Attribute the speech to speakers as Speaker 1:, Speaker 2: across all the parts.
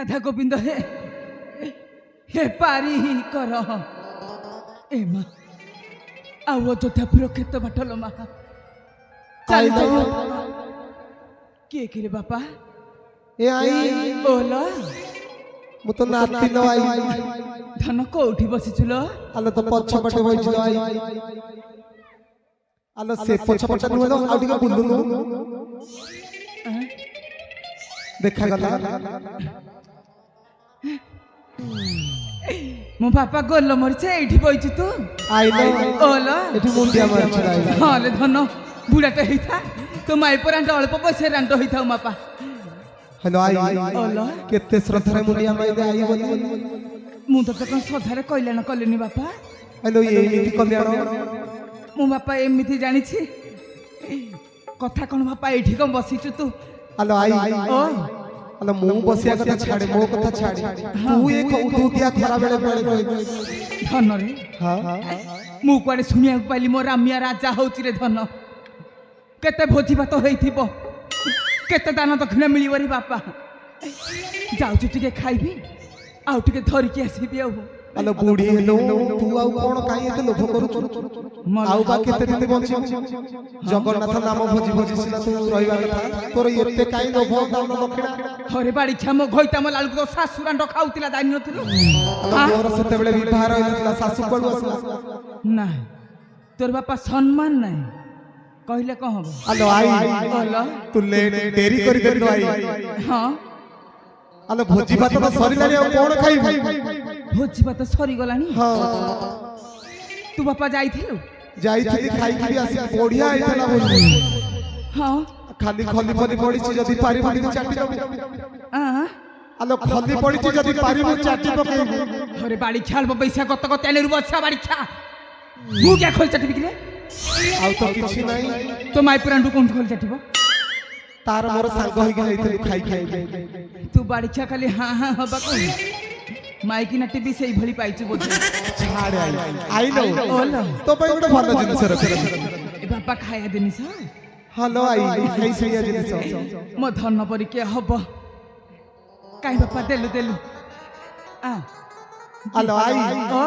Speaker 1: राधा गोविंद हे हे पारी कर ए माँ आउ अयोध्यापुर केत बाटल माँ चल किए किरे बापा
Speaker 2: ए आई
Speaker 1: ओला
Speaker 2: मु तो नाती न आई
Speaker 1: धन कोठी बसिचुल
Speaker 2: आलो तो पछ पटे बइचुल आई आलो से पछ पटे नुलो आ टिके बुलुनु देखा गला
Speaker 1: मो बापा गोल मरछे एठी बइचु तू
Speaker 2: आइलो
Speaker 1: ओला
Speaker 2: एठी मुंडिया मारछ आई
Speaker 1: हां ले धन बुढ़ा तो हेथा तो माई परांट अल्प बसे रांट होइथाउ मापा
Speaker 2: हेलो आई
Speaker 1: ओला
Speaker 2: केते श्रद्धा मुंडिया माई दे आई बोली
Speaker 1: मु तो कौन श्रद्धारे कल्याण कलेनी बापा
Speaker 2: हेलो ये एमिति कल्याण
Speaker 1: मो बापा एमिति जानी छी कथा कोन बापा एठी कम बसिचु तू
Speaker 2: हेलो आई
Speaker 1: ओ
Speaker 2: हेलो मु बसिया कथा छाड़े मो कथा छाड़े तू एक उठुतिया खरा बेले बेले
Speaker 1: धन रे
Speaker 2: हां
Speaker 1: मु कुआडे सुनिया पाइली मो रामिया राजा होची रे धन केते भोजी भात होइथिबो केते दान दक्षिण मिलिबो रे बापा जाउछु टिके खाइबी आउ टिके धरि के आसीबी आउ
Speaker 2: हेलो बूढ़ी हेलो तू आउ कोन काई एते लोभ करू आउ बा केते दिन बंची जगन्नाथ नाम भोजी भोजी सिना तू रहिबा कथा तोर एते काई लोभ दान दक्षिणा
Speaker 1: हरे बाड़ी छम घोइता म लालु तो सासुरांड खाउतिला दानि नथिलो
Speaker 2: मोर सेते बेले विवाह रहिला सासु कोड असला
Speaker 1: ना तोर बापा सम्मान नै कहले कहब
Speaker 2: हेलो आई
Speaker 1: ओला
Speaker 2: तू लेट देरी करि देलो आई
Speaker 1: हां
Speaker 2: हेलो भोजी भात तो सरिलानी आ कोन खाइबी
Speaker 1: भोजी भात सरी गलानी
Speaker 2: हां
Speaker 1: तू बापा जाइथिलु
Speaker 2: जाइथिली खाइ कि आसी बढ़िया आइतला बोली
Speaker 1: हां
Speaker 2: खाली खली फली पड़ी छी जदी पारी बडी चाटी दबी
Speaker 1: आ
Speaker 2: हेलो खली पड़ी छी जदी पारी मु चाटी पकेबी
Speaker 1: अरे बाड़ी छाल पैसा कत कत एने बच्चा बाड़ी छा मु क्या खोल चटबी किले
Speaker 2: आउ तो किछि नाही
Speaker 1: तो माई पुरांडू कोन खोल चटबो
Speaker 2: तार मोर सांग होई के जाइथिलु खाइ खाइ
Speaker 1: तू बाड़ी छा खाली हां हां हबा को माइकी ना टीवी से भली पाइछु बोझे
Speaker 2: छाड़ आई नो
Speaker 1: ओला
Speaker 2: तो पई गोटे भलो जिनिस रख
Speaker 1: ए बापा खाया देनी सा
Speaker 2: हेलो आई खाइ सैया जिनिस
Speaker 1: मो धन परी के हबो काई बापा देलु देलु आ
Speaker 2: हेलो आई
Speaker 1: ओ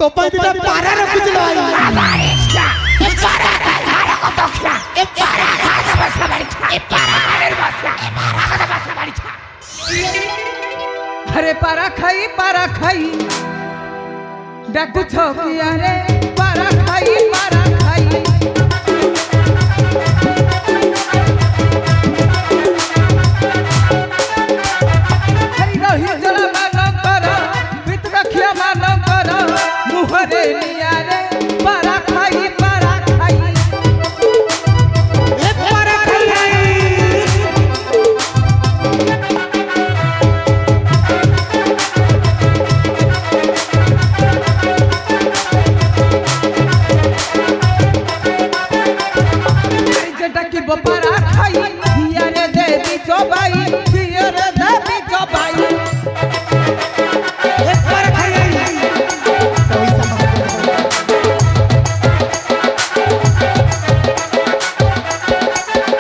Speaker 2: तो पई दिना पारा रखिलो आई
Speaker 3: ए पारा खाए को दक्षिणा ए पारा खाए बसा बाड़ी ए पारा खाए बसा ए पारा खाए बसा बाड़ी
Speaker 1: अरे पारा खाई डाकू छकिया रे पारा खाई हरि रही जला मान कर पित रखिया मान कर मुहरे लिया रे पारा खाई
Speaker 2: ए पारा खाइ
Speaker 1: की बपारा खाई दिया रे देवी चौबाई दिया रे देवी चौबाई
Speaker 2: एक बार खाइ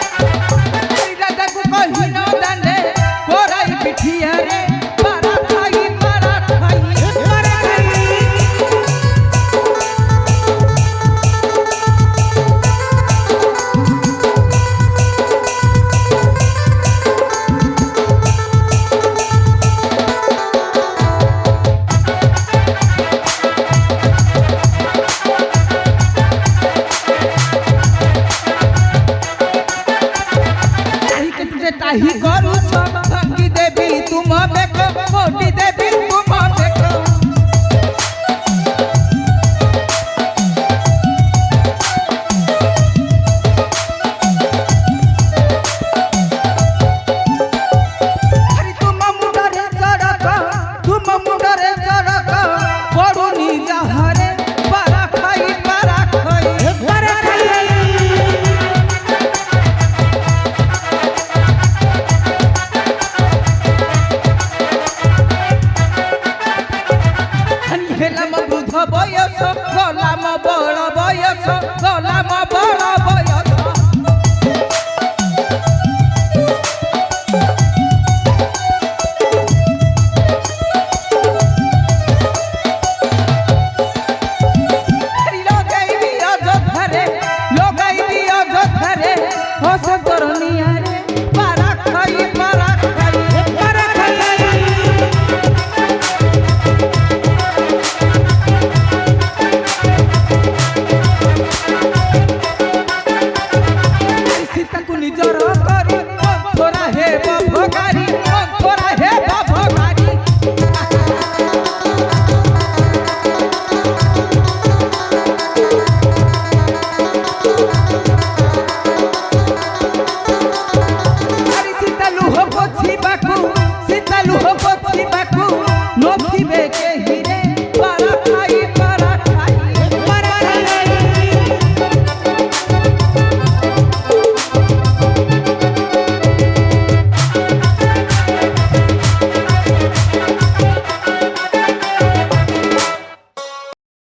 Speaker 1: राजा को कहि न दाने कोराई पिठिया रे पारा खाई
Speaker 2: एक बार खाइ
Speaker 1: ताही करू सब भंगी देवी तुम देखो मोटी देवी तुम देखो अरे तुम मुंडरे चढ़क पड़ुनी जहरे पारा खाई
Speaker 2: एक बार खाइ
Speaker 1: মিয়া